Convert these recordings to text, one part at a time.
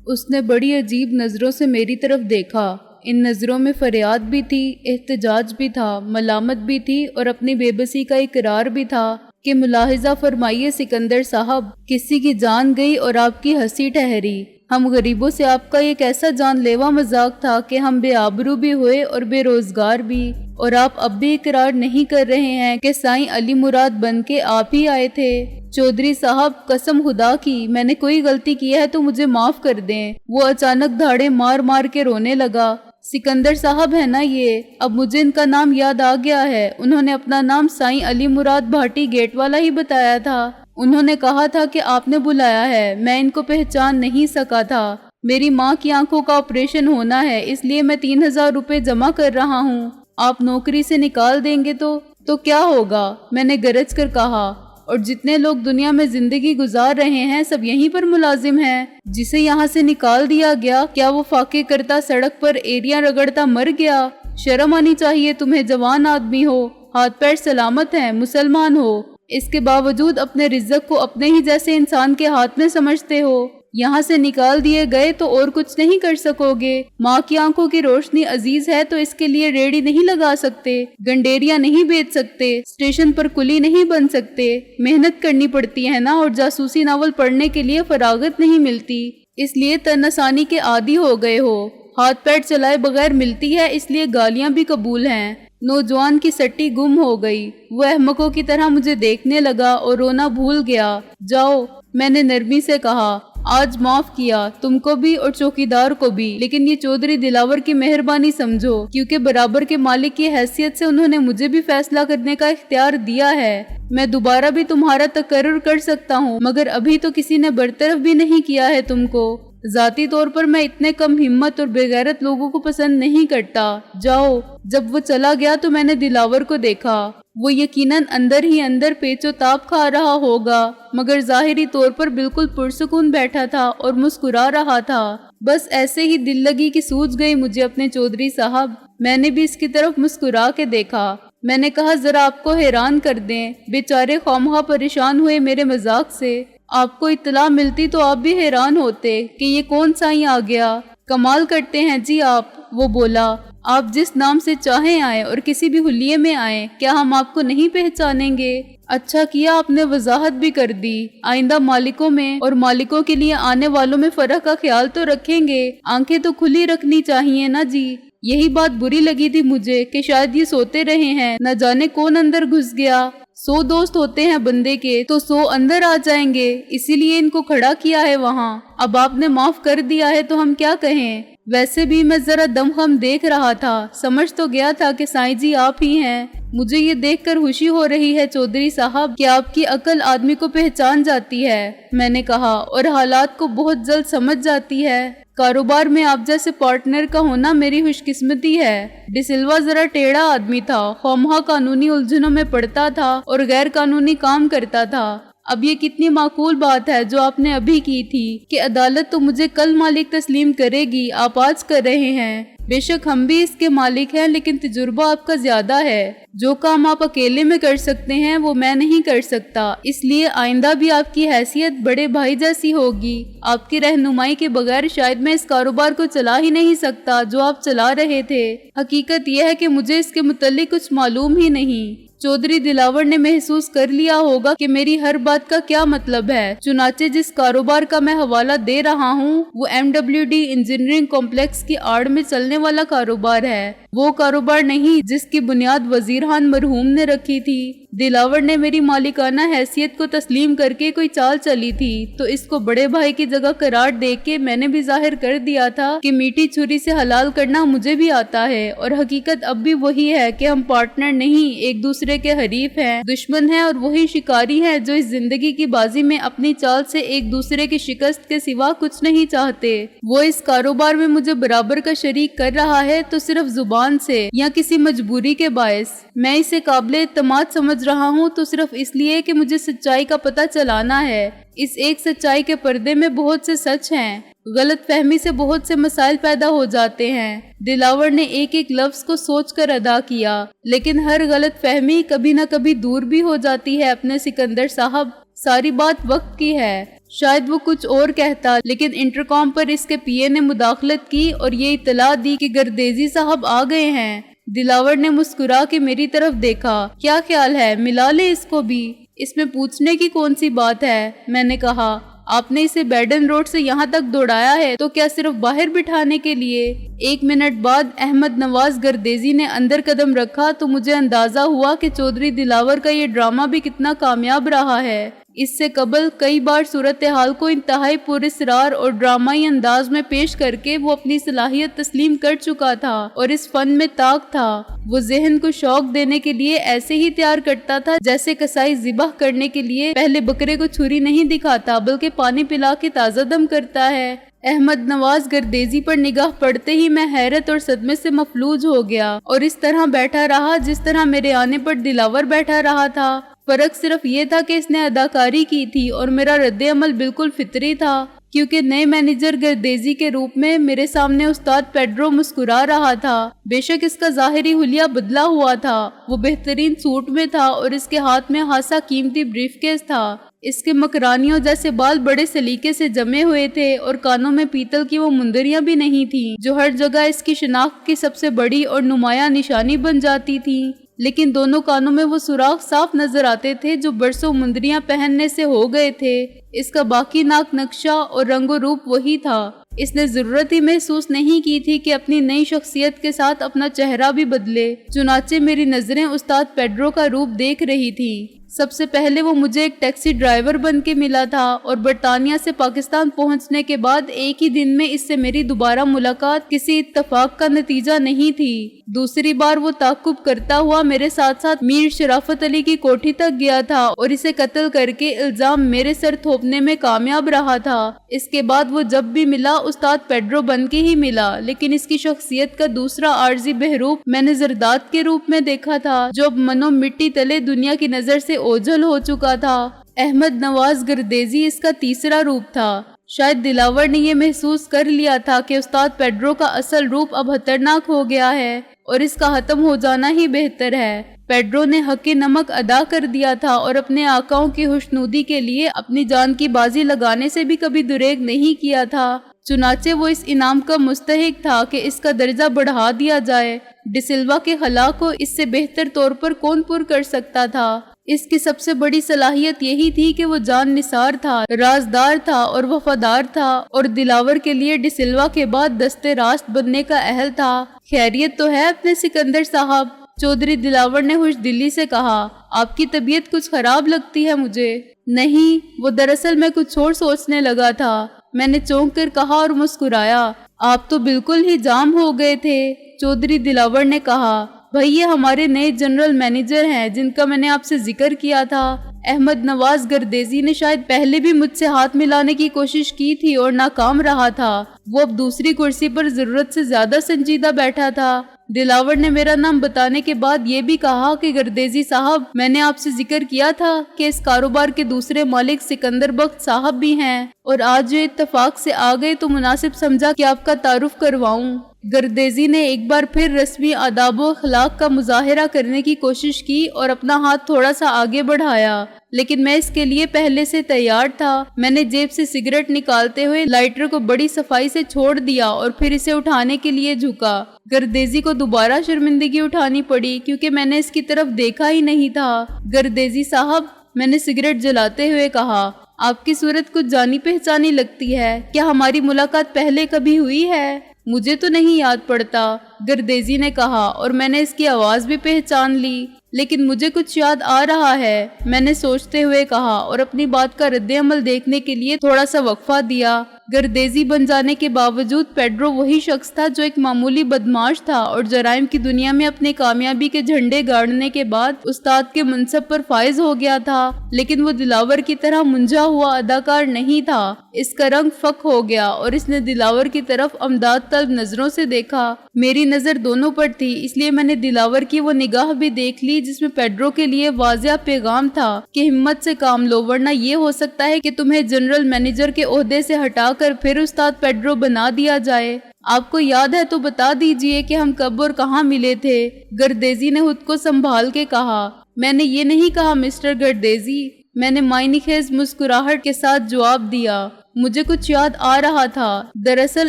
اس نے بڑی عجیب نظروں سے میری طرف دیکھا۔ ان نظروں میں فریاد بھی تھی، احتجاج بھی تھا، ملامت بھی تھی اور اپنی بے بسی کا اقرار بھی تھا کہ ملاحظہ فرمائیے سکندر صاحب، کسی کی جان گئی اور آپ کی ہنسی ٹھہری۔ ہم غریبوں سے آپ کا یہ کیسا جان لیوا مذاق تھا کہ ہم بے آبرو بھی ہوئے اور بے روزگار بھی، اور آپ اب بھی اقرار نہیں کر رہے ہیں کہ سائیں علی مراد بن کے آپ ہی آئے تھے۔ چودھری صاحب، قسم خدا کی میں نے کوئی غلطی کی ہے تو مجھے معاف کر دیں۔ وہ اچانک دھاڑے مار مار کے رونے لگا۔ سکندر صاحب ہے نا یہ؟ اب مجھے ان کا نام یاد آ گیا ہے۔ انہوں نے اپنا نام سائیں علی مراد بھاٹی گیٹ والا ہی بتایا تھا۔ انہوں نے کہا تھا کہ آپ نے بلایا ہے، میں ان کو پہچان نہیں سکا تھا۔ میری ماں کی آنکھوں کا آپریشن ہونا ہے، اس لیے میں 3000 روپے جمع کر رہا ہوں۔ آپ نوکری سے نکال دیں گے تو کیا ہوگا؟ میں نے گرج کر کہا۔ اور جتنے لوگ دنیا میں زندگی گزار رہے ہیں سب یہیں پر ملازم ہیں۔ جسے یہاں سے نکال دیا گیا، کیا وہ فاقے کرتا سڑک پر ایریاں رگڑتا مر گیا؟ شرم آنی چاہیے تمہیں، جوان آدمی ہو، ہاتھ پیر سلامت ہیں، مسلمان ہو، اس کے باوجود اپنے رزق کو اپنے ہی جیسے انسان کے ہاتھ میں سمجھتے ہو۔ یہاں سے نکال دیے گئے تو اور کچھ نہیں کر سکو گے۔ ماں کی آنکھوں کی روشنی عزیز ہے تو اس کے لیے ریڑھی نہیں لگا سکتے، گنڈیریاں نہیں بیچ سکتے، اسٹیشن پر کلی نہیں بن سکتے۔ محنت کرنی پڑتی ہے نا، اور جاسوسی ناول پڑھنے کے لیے فراغت نہیں ملتی، اس لیے تناسانی کے عادی ہو گئے ہو۔ ہاتھ پیر چلائے بغیر ملتی ہے، اس لیے گالیاں بھی قبول ہیں۔ نوجوان کی سٹی گم ہو گئی۔ وہ احمقوں کی طرح مجھے دیکھنے لگا اور رونا بھول گیا۔ جاؤ، میں نے نرمی سے کہا، آج معاف کیا تم کو بھی اور چوکیدار کو بھی، لیکن یہ چودھری دلاور کی مہربانی سمجھو، کیونکہ برابر کے مالک کی حیثیت سے انہوں نے مجھے بھی فیصلہ کرنے کا اختیار دیا ہے۔ میں دوبارہ بھی تمہارا تقرر کر سکتا ہوں، مگر ابھی تو کسی نے برطرف بھی نہیں کیا ہے تم کو۔ ذاتی طور پر میں اتنے کم ہمت اور بے غیرت لوگوں کو پسند نہیں کرتا۔ جاؤ۔ جب وہ چلا گیا تو میں نے دلاور کو دیکھا۔ وہ یقیناً اندر ہی اندر پیچ و تاب کھا رہا ہوگا، مگر ظاہری طور پر بالکل پرسکون بیٹھا تھا اور مسکرا رہا تھا۔ بس ایسے ہی دل لگی کہ سوجھ گئی مجھے اپنے چودھری صاحب۔ میں نے بھی اس کی طرف مسکرا کے دیکھا۔ میں نے کہا، ذرا آپ کو حیران کر دیں، بیچارے خوامخواہ پریشان ہوئے میرے مذاق سے۔ آپ کو اطلاع ملتی تو آپ بھی حیران ہوتے کہ یہ کون سائیں آ گیا۔ کمال کرتے ہیں جی آپ، وہ بولا۔ آپ جس نام سے چاہیں آئیں اور کسی بھی حلیے میں آئیں، کیا ہم آپ کو نہیں پہچانیں گے؟ اچھا کیا آپ نے وضاحت بھی کر دی۔ آئندہ مالکوں میں اور مالکوں کے لیے آنے والوں میں فرق کا خیال تو رکھیں گے۔ آنکھیں تو کھلی رکھنی چاہیے نا جی۔ یہی بات بری لگی تھی مجھے کہ شاید یہ سوتے رہے ہیں، نہ جانے کون اندر گھس گیا۔ 100 دوست ہوتے ہیں بندے کے تو 100 اندر آ جائیں گے، اسی لیے ان کو کھڑا کیا ہے وہاں۔ اب آپ نے معاف کر دیا ہے تو ہم کیا کہیں؟ ویسے بھی میں ذرا دم خم دیکھ رہا تھا، سمجھ تو گیا تھا کہ سائیں جی آپ ہی ہیں۔ مجھے یہ دیکھ کر خوشی ہو رہی ہے چودھری صاحب کہ آپ کی عقل آدمی کو پہچان جاتی ہے، میں نے کہا، اور حالات کو بہت جلد سمجھ جاتی ہے۔ کاروبار میں آپ جیسے پارٹنر کا ہونا میری خوش قسمتی ہے۔ ڈی سلوا ذرا ٹیڑھا آدمی تھا، خوامخواہ قانونی الجھنوں میں پڑتا تھا اور غیر قانونی کام کرتا تھا۔ اب یہ کتنی معقول بات ہے جو آپ نے ابھی کی تھی کہ عدالت تو مجھے کل مالک تسلیم کرے گی، آپ آج کر رہے ہیں۔ بے شک ہم بھی اس کے مالک ہیں، لیکن تجربہ آپ کا زیادہ ہے۔ جو کام آپ اکیلے میں کر سکتے ہیں وہ میں نہیں کر سکتا، اس لیے آئندہ بھی آپ کی حیثیت بڑے بھائی جیسی ہوگی۔ آپ کی رہنمائی کے بغیر شاید میں اس کاروبار کو چلا ہی نہیں سکتا جو آپ چلا رہے تھے۔ حقیقت یہ ہے کہ مجھے اس کے متعلق کچھ معلوم ہی نہیں۔ چودھری دلاور نے محسوس کر لیا ہوگا کہ میری ہر بات کا کیا مطلب ہے، چنانچہ جس کاروبار کا میں حوالہ دے رہا ہوں وہ MWD انجینئرنگ کمپلیکس کی آڑ میں چلنے والا کاروبار ہے، وہ کاروبار نہیں جس کی بنیاد وزیرخان مرحوم نے رکھی تھی۔ دلاور نے میری مالکانہ حیثیت کو تسلیم کر کے کوئی چال چلی تھی تو اس کو بڑے بھائی کی جگہ قرار دے کے میں نے بھی ظاہر کر دیا تھا کہ میٹھی چھری سے حلال کرنا مجھے بھی آتا ہے، اور حقیقت اب بھی وہی ہے کہ ہم پارٹنر نہیں، ایک دوسرے کے حریف ہیں، دشمن ہیں، اور وہی شکاری ہیں جو اس زندگی کی بازی میں اپنی چال سے ایک دوسرے کی شکست کے سوا کچھ نہیں چاہتے۔ وہ اس کاروبار میں مجھے برابر کا شریک کر رہا ہے تو صرف زبان سے یا کسی مجبوری کے باعث۔ میں اسے قابل اعتماد سمجھ رہا ہوں تو صرف اس لیے کہ مجھے سچائی کا پتہ چلانا ہے۔ اس ایک سچائی کے پردے میں بہت سے سچ ہیں، غلط فہمی سے بہت سے مسائل پیدا ہو جاتے ہیں۔ دلاور نے ایک ایک لفظ کو سوچ کر ادا کیا، لیکن ہر غلط فہمی کبھی نہ کبھی دور بھی ہو جاتی ہے اپنے سکندر صاحب۔ ساری بات وقت کی ہے، شاید وہ کچھ اور کہتا، لیکن انٹرکام پر اس کے پی اے نے مداخلت کی اور یہ اطلاع دی کہ گردیزی صاحب آ گئے ہیں۔ دلاور نے مسکرا کے میری طرف دیکھا۔ کیا خیال ہے ملا لے اس کو بھی؟ اس میں پوچھنے کی کون سی بات ہے؟ میں نے کہا، آپ نے اسے بیڈن روڈ سے یہاں تک دوڑایا ہے تو کیا صرف باہر بٹھانے کے لیے؟ 1 منٹ بعد احمد نواز گردیزی نے اندر قدم رکھا تو مجھے اندازہ ہوا کہ چودھری دلاور کا یہ ڈرامہ بھی کتنا کامیاب رہا ہے۔ اس سے قبل کئی بار صورتحال کو انتہائی پراسرار اور ڈرامائی انداز میں پیش کر کے وہ اپنی صلاحیت تسلیم کر چکا تھا اور اس فن میں طاق تھا۔ وہ ذہن کو شوق دینے کے لیے ایسے ہی تیار کرتا تھا جیسے کسائی ذبح کرنے کے لیے پہلے بکرے کو چھری نہیں دکھاتا بلکہ پانی پلا کے تازہ دم کرتا ہے۔ احمد نواز گردیزی پر نگاہ پڑتے ہی میں حیرت اور صدمے سے مفلوج ہو گیا اور اس طرح بیٹھا رہا جس طرح میرے آنے پر دلاور بیٹھا رہا تھا۔ فرق صرف یہ تھا کہ اس نے اداکاری کی تھی اور میرا رد عمل بالکل فطری تھا، کیونکہ نئے مینیجر گردیزی کے روپ میں میرے سامنے استاد پیڈرو مسکرا رہا تھا۔ بے شک اس کا ظاہری حلیہ بدلا ہوا تھا، وہ بہترین سوٹ میں تھا اور اس کے ہاتھ میں خاصا قیمتی بریف کیس تھا۔ اس کے مکرانیوں جیسے بال بڑے سلیقے سے جمے ہوئے تھے اور کانوں میں پیتل کی وہ مندریاں بھی نہیں تھیں جو ہر جگہ اس کی شناخت کی سب سے بڑی اور نمایاں نشانی بن جاتی تھیں، لیکن دونوں کانوں میں وہ سوراخ صاف نظر آتے تھے جو برسوں مندریاں پہننے سے ہو گئے تھے۔ اس کا باقی ناک نقشہ اور رنگ و روپ وہی تھا۔ اس نے ضرورت ہی محسوس نہیں کی تھی کہ اپنی نئی شخصیت کے ساتھ اپنا چہرہ بھی بدلے، چنانچہ میری نظریں استاد پیڈرو کا روپ دیکھ رہی تھی۔ سب سے پہلے وہ مجھے ایک ٹیکسی ڈرائیور بن کے ملا تھا اور برطانیہ سے پاکستان پہنچنے کے بعد ایک ہی دن میں اس سے میری دوبارہ ملاقات کسی اتفاق کا نتیجہ نہیں تھی۔ دوسری بار وہ تعاقب کرتا ہوا میرے ساتھ ساتھ میر شرافت علی کی کوٹھی تک گیا تھا اور اسے قتل کر کے الزام میرے سر تھوپنے میں کامیاب رہا تھا۔ اس کے بعد وہ جب بھی ملا استاد پیڈرو بن کے ہی ملا، لیکن اس کی شخصیت کا دوسرا عارضی بحروپ میں نے زرداد کے روپ میں دیکھا تھا جو اب منو مٹی تلے دنیا کی نظر سے اوجھل ہو چکا تھا۔ احمد نواز گردیزی اس کا تیسرا روپ تھا۔ شاید دلاور نے یہ محسوس کر لیا تھا کہ استاد پیڈرو کا اصل روپ اب خطرناک ہو گیا ہے اور اس کا ختم ہو جانا ہی بہتر ہے۔ پیڈرو نے حق نمک ادا کر دیا تھا اور اپنے آقاؤں کی خوشنودی کے لیے اپنی جان کی بازی لگانے سے بھی کبھی دریغ نہیں کیا تھا، چنانچہ وہ اس انعام کا مستحق تھا کہ اس کا درجہ بڑھا دیا جائے۔ ڈی سلوا کے خلا کو اس سے بہتر طور پر کون پر کر سکتا تھا؟ اس کی سب سے بڑی صلاحیت یہی تھی کہ وہ جان نثار تھا، رازدار تھا اور وفادار تھا اور دلاور کے لیے ڈی سلوا کے بعد دستے راست بننے کا اہل تھا۔ خیریت تو ہے اپنے سکندر صاحب؟ چودھری دلاور نے خوش دلی سے کہا۔ آپ کی طبیعت کچھ خراب لگتی ہے مجھے۔ نہیں، وہ دراصل میں کچھ اور سوچنے لگا تھا، میں نے چونک کر کہا اور مسکرایا۔ آپ تو بالکل ہی جام ہو گئے تھے، چودھری دلاور نے کہا۔ بھائی یہ ہمارے نئے جنرل مینیجر ہیں جن کا میں نے آپ سے ذکر کیا تھا۔ احمد نواز گردیزی نے شاید پہلے بھی مجھ سے ہاتھ ملانے کی کوشش کی تھی اور ناکام رہا تھا۔ وہ اب دوسری کرسی پر ضرورت سے زیادہ سنجیدہ بیٹھا تھا۔ دلاور نے میرا نام بتانے کے بعد یہ بھی کہا کہ گردیزی صاحب، میں نے آپ سے ذکر کیا تھا کہ اس کاروبار کے دوسرے مالک سکندر بخت صاحب بھی ہیں اور آج جو اتفاق سے آ گئے تو مناسب سمجھا کہ آپ کا تعارف کرواؤں۔ گردیزی نے ایک بار پھر رسمی آداب و اخلاق کا مظاہرہ کرنے کی کوشش کی اور اپنا ہاتھ تھوڑا سا آگے بڑھایا، لیکن میں اس کے لیے پہلے سے تیار تھا۔ میں نے جیب سے سگریٹ نکالتے ہوئے لائٹر کو بڑی صفائی سے چھوڑ دیا اور پھر اسے اٹھانے کے لیے جھکا۔ گردیزی کو دوبارہ شرمندگی اٹھانی پڑی کیونکہ میں نے اس کی طرف دیکھا ہی نہیں تھا۔ گردیزی صاحب، میں نے سگریٹ جلاتے ہوئے کہا، آپ کی صورت کچھ جانی پہچانی لگتی ہے، کیا ہماری ملاقات پہلے کبھی ہوئی ہے؟ مجھے تو نہیں یاد پڑتا، گردیزی نے کہا، اور میں نے اس کی آواز بھی پہچان لی، لیکن مجھے کچھ یاد آ رہا ہے، میں نے سوچتے ہوئے کہا اور اپنی بات کا رد عمل دیکھنے کے لیے تھوڑا سا وقفہ دیا۔ گردیزی بن جانے کے باوجود پیڈرو وہی شخص تھا جو ایک معمولی بدماش تھا اور جرائم کی دنیا میں اپنی کامیابی کے جھنڈے گاڑنے کے بعد استاد کے منصب پر فائز ہو گیا تھا، لیکن وہ دلاور کی طرح منجھا ہوا اداکار نہیں تھا۔ اس کا رنگ فک ہو گیا اور اس نے دلاور کی طرف امداد طلب نظروں سے دیکھا۔ میری نظر دونوں پر تھی، اس لیے میں نے دلاور کی وہ نگاہ بھی دیکھ لی جس میں پیڈرو کے لیے واضح پیغام تھا کہ ہمت سے کام لو، ورنہ یہ ہو سکتا ہے کہ تمہیں جنرل مینیجر کے عہدے سے ہٹا کر پھر استاد پیڈرو بنا دیا جائے۔ آپ کو یاد ہے تو بتا دیجئے کہ ہم کب اور کہاں ملے تھے؟ گردیزی نے خود کو سنبھال کے کہا۔ میں نے یہ نہیں کہا مسٹر گردیزی، میں نے معنی خیز مسکراہٹ کے ساتھ جواب دیا۔ مجھے کچھ یاد آ رہا تھا۔ دراصل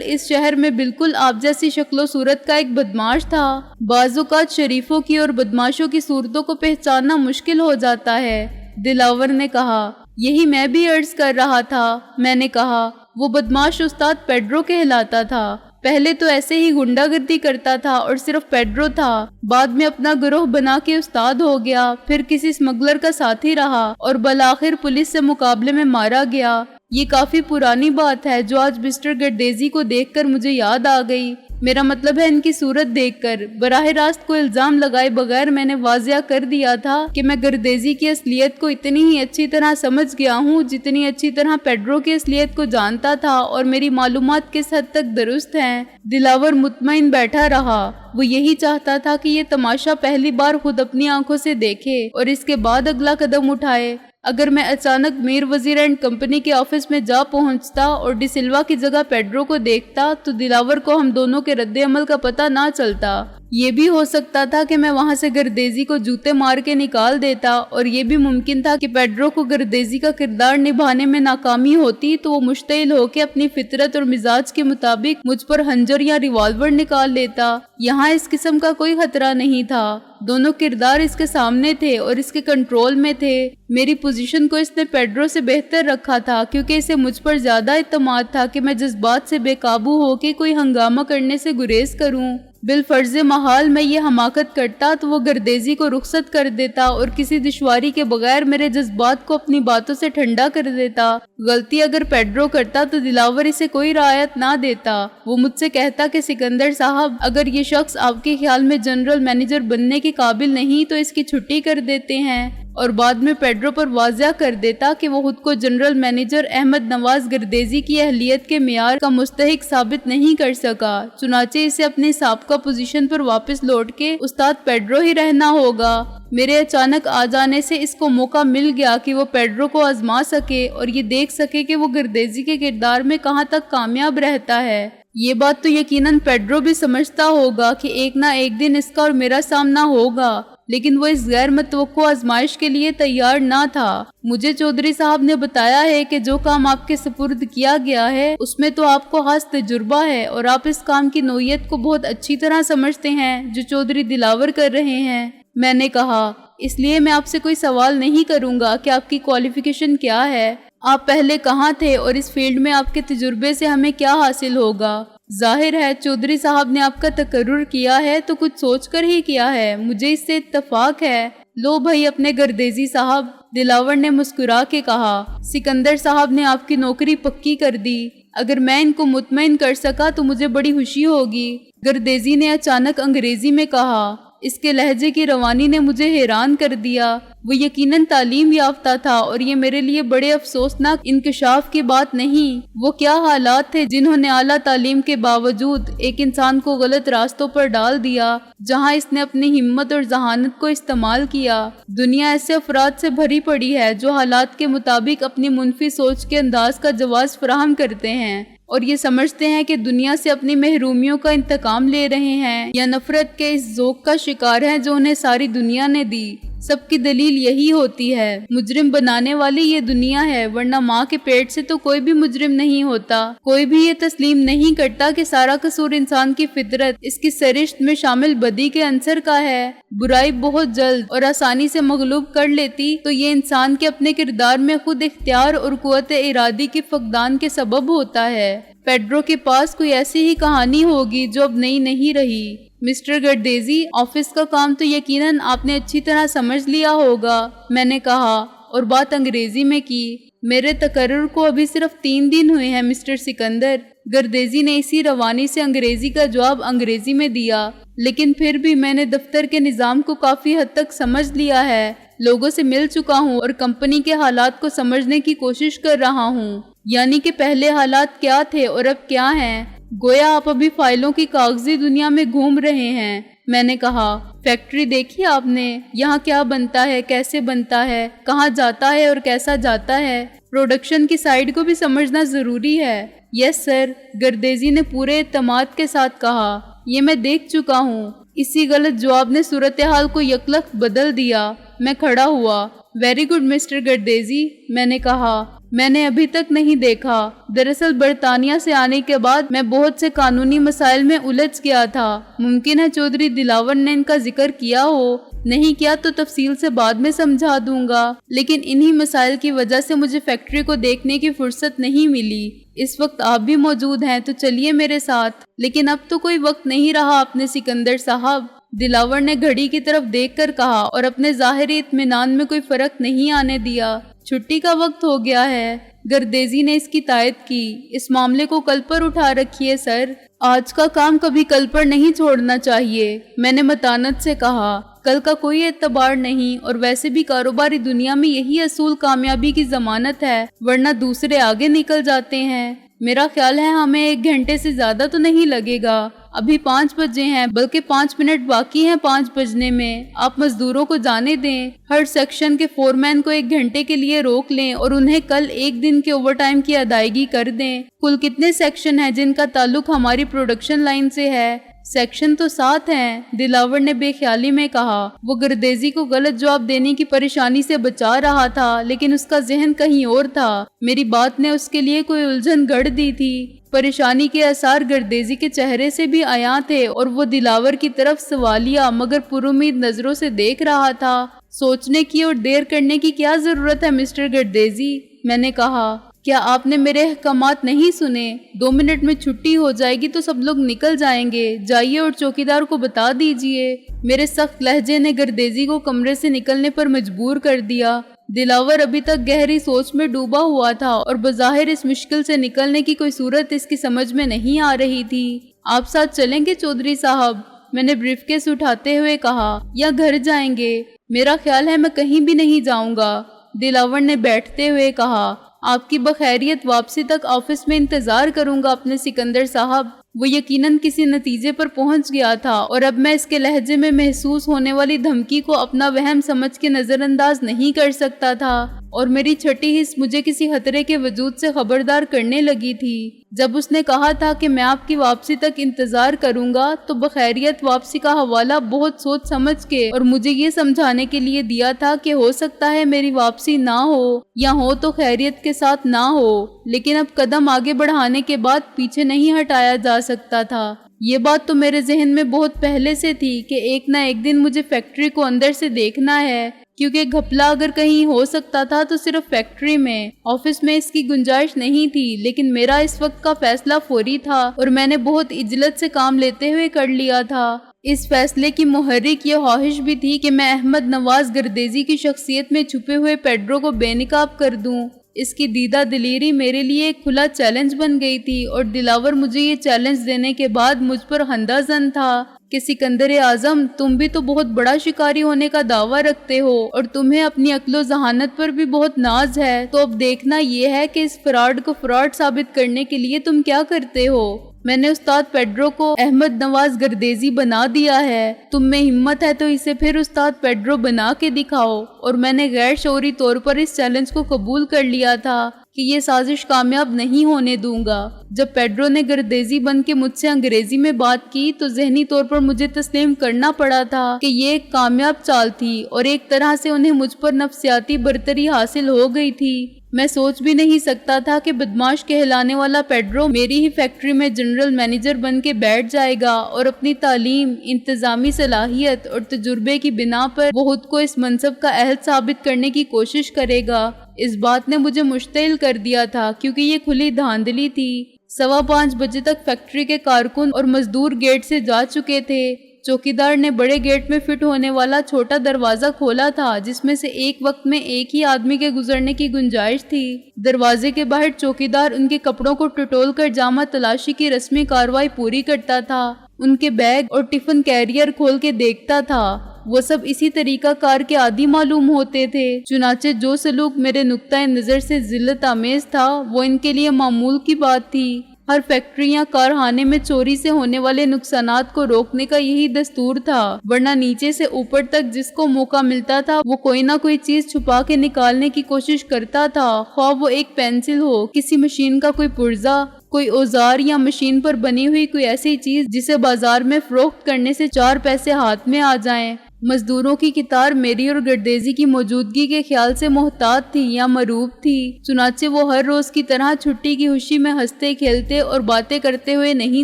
اس شہر میں بالکل آپ جیسی شکل و صورت کا ایک بدماش تھا۔ بعض اوقات شریفوں کی اور بدماشوں کی صورتوں کو پہچاننا مشکل ہو جاتا ہے، دلاور نے کہا۔ یہی میں بھی عرض کر رہا تھا، میں نے کہا۔ وہ بدماش استاد پیڈرو کہلاتا تھا۔ پہلے تو ایسے ہی غنڈہ گردی کرتا تھا اور صرف پیڈرو تھا، بعد میں اپنا گروہ بنا کے استاد ہو گیا، پھر کسی اسمگلر کا ساتھی رہا اور بالآخر پولیس سے مقابلے میں مارا گیا۔ یہ کافی پرانی بات ہے جو آج مسٹر گردیزی کو دیکھ کر مجھے یاد آ گئی۔ میرا مطلب ہے ان کی صورت دیکھ کر براہ راست کوئی الزام لگائے بغیر میں نے واضح کر دیا تھا کہ میں گردیزی کی اصلیت کو اتنی ہی اچھی طرح سمجھ گیا ہوں جتنی اچھی طرح پیڈرو کی اصلیت کو جانتا تھا، اور میری معلومات کس حد تک درست ہیں۔ دلاور مطمئن بیٹھا رہا۔ وہ یہی چاہتا تھا کہ یہ تماشا پہلی بار خود اپنی آنکھوں سے دیکھے اور اس کے بعد اگلا قدم اٹھائے۔ اگر میں اچانک میر وزیر اینڈ کمپنی کے آفس میں جا پہنچتا اور ڈی سلوا کی جگہ پیڈرو کو دیکھتا تو دلاور کو ہم دونوں کے رد عمل کا پتہ نہ چلتا۔ یہ بھی ہو سکتا تھا کہ میں وہاں سے گردیزی کو جوتے مار کے نکال دیتا، اور یہ بھی ممکن تھا کہ پیڈرو کو گردیزی کا کردار نبھانے میں ناکامی ہوتی تو وہ مشتعل ہو کے اپنی فطرت اور مزاج کے مطابق مجھ پر خنجر یا ریوالور نکال لیتا۔ یہاں اس قسم کا کوئی خطرہ نہیں تھا۔ دونوں کردار اس کے سامنے تھے اور اس کے کنٹرول میں تھے۔ میری پوزیشن کو اس نے پیڈرو سے بہتر رکھا تھا کیونکہ اسے مجھ پر زیادہ اعتماد تھا کہ میں جذبات سے بے قابو ہو کے کوئی ہنگامہ کرنے سے گریز کروں۔ بالفرض محال میں یہ حماقت کرتا تو وہ گردیزی کو رخصت کر دیتا اور کسی دشواری کے بغیر میرے جذبات کو اپنی باتوں سے ٹھنڈا کر دیتا۔ غلطی اگر پیڈرو کرتا تو دلاور اسے کوئی رعایت نہ دیتا۔ وہ مجھ سے کہتا کہ سکندر صاحب، اگر یہ شخص آپ کے خیال میں جنرل مینیجر بننے کے قابل نہیں تو اس کی چھٹی کر دیتے ہیں، اور بعد میں پیڈرو پر واضح کر دیتا کہ وہ خود کو جنرل مینیجر احمد نواز گردیزی کی اہلیت کے معیار کا مستحق ثابت نہیں کر سکا، چنانچہ اسے اپنی سابقہ پوزیشن پر واپس لوٹ کے استاد پیڈرو ہی رہنا ہوگا۔ میرے اچانک آ جانے سے اس کو موقع مل گیا کہ وہ پیڈرو کو آزما سکے اور یہ دیکھ سکے کہ وہ گردیزی کے کردار میں کہاں تک کامیاب رہتا ہے۔ یہ بات تو یقیناً پیڈرو بھی سمجھتا ہوگا کہ ایک نہ ایک دن اس کا اور میرا سامنا ہوگا، لیکن وہ اس غیر متوقع آزمائش کے لیے تیار نہ تھا۔ مجھے چودھری صاحب نے بتایا ہے کہ جو کام آپ کے سپرد کیا گیا ہے اس میں تو آپ کو خاص تجربہ ہے اور آپ اس کام کی نوعیت کو بہت اچھی طرح سمجھتے ہیں جو چودھری دلاور کر رہے ہیں۔ میں نے کہا، اس لیے میں آپ سے کوئی سوال نہیں کروں گا کہ آپ کی کوالیفیکیشن کیا ہے، آپ پہلے کہاں تھے اور اس فیلڈ میں آپ کے تجربے سے ہمیں کیا حاصل ہوگا۔ ظاہر ہے چودھری صاحب نے آپ کا تقرر کیا ہے تو کچھ سوچ کر ہی کیا ہے، مجھے اس سے اتفاق ہے۔ لو بھائی اپنے گردیزی صاحب، دلاور نے مسکرا کے کہا، سکندر صاحب نے آپ کی نوکری پکی کر دی۔ اگر میں ان کو مطمئن کر سکا تو مجھے بڑی خوشی ہوگی۔ گردیزی نے اچانک انگریزی میں کہا۔ اس کے لہجے کی روانی نے مجھے حیران کر دیا۔ وہ یقیناً تعلیم یافتہ تھا اور یہ میرے لیے بڑے افسوسناک انکشاف کی بات نہیں۔ وہ کیا حالات تھے جنہوں نے اعلیٰ تعلیم کے باوجود ایک انسان کو غلط راستوں پر ڈال دیا جہاں اس نے اپنی ہمت اور ذہانت کو استعمال کیا۔ دنیا ایسے افراد سے بھری پڑی ہے جو حالات کے مطابق اپنی منفی سوچ کے انداز کا جواز فراہم کرتے ہیں اور یہ سمجھتے ہیں کہ دنیا سے اپنی محرومیوں کا انتقام لے رہے ہیں یا نفرت کے اس ذوق کا شکار ہیں جو انہیں ساری دنیا نے دی۔ سب کی دلیل یہی ہوتی ہے، مجرم بنانے والی یہ دنیا ہے، ورنہ ماں کے پیٹ سے تو کوئی بھی مجرم نہیں ہوتا۔ کوئی بھی یہ تسلیم نہیں کرتا کہ سارا قصور انسان کی فطرت، اس کی سرشت میں شامل بدی کے عنصر کا ہے۔ برائی بہت جلد اور آسانی سے مغلوب کر لیتی تو یہ انسان کے اپنے کردار میں خود اختیار اور قوت ارادی کے فقدان کے سبب ہوتا ہے۔ پیڈرو کے پاس کوئی ایسی ہی کہانی ہوگی جو اب نئی نہیں رہی۔ مسٹر گردیزی، آفس کا کام تو یقیناً آپ نے اچھی طرح سمجھ لیا ہوگا، میں نے کہا اور بات انگریزی میں کی۔ میرے تقرر کو ابھی صرف 3 دن ہوئے ہیں مسٹر سکندر۔ گردیزی نے اسی روانی سے انگریزی کا جواب انگریزی میں دیا، لیکن پھر بھی میں نے دفتر کے نظام کو کافی حد تک سمجھ لیا ہے، لوگوں سے مل چکا ہوں اور کمپنی کے حالات کو سمجھنے کی کوشش کر رہا ہوں، یعنی کہ پہلے حالات کیا تھے اور اب کیا ہیں۔ گویا آپ ابھی فائلوں کی کاغذی دنیا میں گھوم رہے ہیں، میں نے کہا۔ فیکٹری دیکھی آپ نے؟ یہاں کیا بنتا ہے، کیسے بنتا ہے، کہاں جاتا ہے اور کیسا جاتا ہے؟ پروڈکشن کی سائیڈ کو بھی سمجھنا ضروری ہے۔ یس سر، گردیزی نے پورے اعتماد کے ساتھ کہا۔ یہ میں دیکھ چکا ہوں۔ اسی غلط جواب نے صورتحال کو یکلخت بدل دیا۔ میں کھڑا ہوا۔ ویری گڈ مسٹر گردیزی، میں نے کہا، میں نے ابھی تک نہیں دیکھا۔ دراصل برطانیہ سے آنے کے بعد میں بہت سے قانونی مسائل میں الجھ گیا تھا۔ ممکن ہے چودھری دلاور نے ان کا ذکر کیا ہو، نہیں کیا تو تفصیل سے بعد میں سمجھا دوں گا، لیکن انہی مسائل کی وجہ سے مجھے فیکٹری کو دیکھنے کی فرصت نہیں ملی۔ اس وقت آپ بھی موجود ہیں تو چلیے میرے ساتھ۔ لیکن اب تو کوئی وقت نہیں رہا اپنے سکندر صاحب، دلاور نے گھڑی کی طرف دیکھ کر کہا اور اپنے ظاہری اطمینان میں کوئی فرق نہیں آنے دیا۔ چھٹی کا وقت ہو گیا ہے۔ گردیزی نے اس کی تائید کی۔ اس معاملے کو کل پر اٹھا رکھیے سر، آج کا کام کبھی کل پر نہیں چھوڑنا چاہیے، میں نے متانت سے کہا۔ کل کا کوئی اعتبار نہیں، اور ویسے بھی کاروباری دنیا میں یہی اصول کامیابی کی ضمانت ہے، ورنہ دوسرے آگے نکل جاتے ہیں۔ میرا خیال ہے ہمیں 1 گھنٹے سے زیادہ تو نہیں لگے گا، ابھی 5 بجے ہیں، بلکہ 5 منٹ باقی ہیں 5 بجنے میں۔ آپ مزدوروں کو جانے دیں، ہر سیکشن کے فورمین کو 1 گھنٹے کے لیے روک لیں اور انہیں کل 1 دن کے اوور ٹائم کی ادائیگی کر دیں۔ کل کتنے سیکشن ہیں جن کا تعلق ہماری پروڈکشن لائن سے ہے؟ سیکشن تو 7 ہیں، دلاور نے بے خیالی میں کہا۔ وہ گردیزی کو غلط جواب دینے کی پریشانی سے بچا رہا تھا، لیکن اس کا ذہن کہیں اور تھا۔ میری بات نے اس کے لیے کوئی الجھن گڑھ دی تھی۔ پریشانی کے آثار گردیزی کے چہرے سے بھی عیاں تھے، اور وہ دلاور کی طرف سوالیہ مگر پرامید نظروں سے دیکھ رہا تھا۔ سوچنے کی اور دیر کرنے کی کیا ضرورت ہے مسٹر گردیزی، میں نے کہا۔ کیا آپ نے میرے احکامات نہیں سنے؟ 2 منٹ میں چھٹی ہو جائے گی تو سب لوگ نکل جائیں گے، جائیے اور چوکیدار کو بتا دیجئے۔ میرے سخت لہجے نے گردیزی کو کمرے سے نکلنے پر مجبور کر دیا۔ دلاور ابھی تک گہری سوچ میں ڈوبا ہوا تھا، اور بظاہر اس مشکل سے نکلنے کی کوئی صورت اس کی سمجھ میں نہیں آ رہی تھی۔ آپ ساتھ چلیں گے چودھری صاحب؟ میں نے بریف کیس اٹھاتے ہوئے کہا، یا گھر جائیں گے؟ میرا خیال ہے میں کہیں بھی نہیں جاؤں گا، دلاور نے بیٹھتے ہوئے کہا۔ آپ کی بخیریت واپسی تک آفس میں انتظار کروں گا اپنے سکندر صاحب۔ وہ یقیناً کسی نتیجے پر پہنچ گیا تھا، اور اب میں اس کے لہجے میں محسوس ہونے والی دھمکی کو اپنا وہم سمجھ کے نظر انداز نہیں کر سکتا تھا، اور میری چھٹی حس مجھے کسی خطرے کے وجود سے خبردار کرنے لگی تھی۔ جب اس نے کہا تھا کہ میں آپ کی واپسی تک انتظار کروں گا، تو بخیریت واپسی کا حوالہ بہت سوچ سمجھ کے اور مجھے یہ سمجھانے کے لیے دیا تھا کہ ہو سکتا ہے میری واپسی نہ ہو، یا ہو تو خیریت کے ساتھ نہ ہو، لیکن اب قدم آگے بڑھانے کے بعد پیچھے نہیں ہٹایا جا سکتا تھا۔ یہ بات تو میرے ذہن میں بہت پہلے سے تھی کہ ایک نہ ایک دن مجھے فیکٹری کو اندر سے دیکھنا ہے، کیونکہ گھپلا اگر کہیں ہو سکتا تھا تو صرف فیکٹری میں۔ آفس میں اس کی گنجائش نہیں تھی، لیکن میرا اس وقت کا فیصلہ فوری تھا، اور میں نے بہت عجلت سے کام لیتے ہوئے کر لیا تھا۔ اس فیصلے کی محرک یہ خواہش بھی تھی کہ میں احمد نواز گردیزی کی شخصیت میں چھپے ہوئے پیڈرو کو بے نقاب کر دوں۔ اس کی دیدہ دلیری میرے لیے ایک کھلا چیلنج بن گئی تھی، اور دلاور مجھے یہ چیلنج دینے کے بعد مجھ پر ہندہ زن تھا کہ سکندر اعظم، تم بھی تو بہت بڑا شکاری ہونے کا دعویٰ رکھتے ہو، اور تمہیں اپنی عقل و ذہانت پر بھی بہت ناز ہے، تو اب دیکھنا یہ ہے کہ اس فراڈ کو فراڈ ثابت کرنے کے لیے تم کیا کرتے ہو۔ میں نے استاد پیڈرو کو احمد نواز گردیزی بنا دیا ہے، تم میں ہمت ہے تو اسے پھر استاد پیڈرو بنا کے دکھاؤ۔ اور میں نے غیر شعوری طور پر اس چیلنج کو قبول کر لیا تھا کہ یہ سازش کامیاب نہیں ہونے دوں گا۔ جب پیڈرو نے گردیزی بن کے مجھ سے انگریزی میں بات کی تو ذہنی طور پر مجھے تسلیم کرنا پڑا تھا کہ یہ ایک کامیاب چال تھی، اور ایک طرح سے انہیں مجھ پر نفسیاتی برتری حاصل ہو گئی تھی۔ میں سوچ بھی نہیں سکتا تھا کہ بدماش کہلانے والا پیڈرو میری ہی فیکٹری میں جنرل مینیجر بن کے بیٹھ جائے گا، اور اپنی تعلیم، انتظامی صلاحیت اور تجربے کی بنا پر وہ خود کو اس منصب کا اہل ثابت کرنے کی کوشش کرے گا۔ اس بات نے مجھے مشتعل کر دیا تھا، کیونکہ یہ کھلی دھاندلی تھی۔ 5:15 بجے تک فیکٹری کے کارکن اور مزدور گیٹ سے جا چکے تھے۔ چوکیدار نے بڑے گیٹ میں فٹ ہونے والا چھوٹا دروازہ کھولا تھا، جس میں سے ایک وقت میں ایک ہی آدمی کے گزرنے کی گنجائش تھی۔ دروازے کے باہر چوکیدار ان کے کپڑوں کو ٹٹول کر جامہ تلاشی کی رسمی کارروائی پوری کرتا تھا، ان کے بیگ اور ٹفن کیریئر کھول کے دیکھتا تھا۔ وہ سب اسی طریقہ کار کے عادی معلوم ہوتے تھے، چنانچہ جو سلوک میرے نقطۂ نظر سے ذلت آمیز تھا وہ ان کے لیے معمول کی بات تھی۔ ہر فیکٹری یا کارخانے میں چوری سے ہونے والے نقصانات کو روکنے کا یہی دستور تھا، ورنہ نیچے سے اوپر تک جس کو موقع ملتا تھا وہ کوئی نہ کوئی چیز چھپا کے نکالنے کی کوشش کرتا تھا، خواہ وہ ایک پینسل ہو، کسی مشین کا کوئی پرزہ، کوئی اوزار، یا مشین پر بنی ہوئی کوئی ایسی چیز جسے بازار میں فروخت کرنے سے 4 پیسے ہاتھ میں آ جائیں۔ مزدوروں کی قطار میری اور گردیزی کی موجودگی کے خیال سے محتاط تھی یا مروب تھی، چنانچہ وہ ہر روز کی طرح چھٹی کی خوشی میں ہنستے کھیلتے اور باتیں کرتے ہوئے نہیں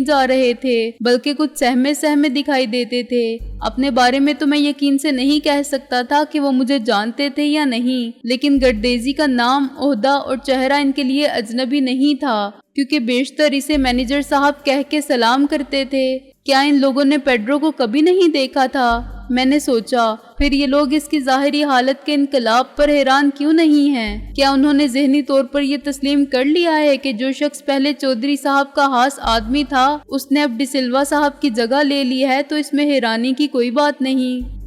جا رہے تھے، بلکہ کچھ سہمے سہمے دکھائی دیتے تھے۔ اپنے بارے میں تو میں یقین سے نہیں کہہ سکتا تھا کہ وہ مجھے جانتے تھے یا نہیں، لیکن گردیزی کا نام، عہدہ اور چہرہ ان کے لیے اجنبی نہیں تھا، کیونکہ بیشتر اسے مینیجر صاحب کہہ کے سلام کرتے تھے۔ کیا ان لوگوں نے پیڈرو کو کبھی نہیں دیکھا تھا؟ میں نے سوچا، پھر یہ لوگ اس کی ظاہری حالت کے انقلاب پر حیران کیوں نہیں ہیں؟ کیا انہوں نے ذہنی طور پر یہ تسلیم کر لیا ہے کہ جو شخص پہلے چودھری صاحب کا خاص آدمی تھا، اس نے اب ڈی سلوا صاحب کی جگہ لے لی ہے، تو اس میں حیرانی کی کوئی بات نہیں۔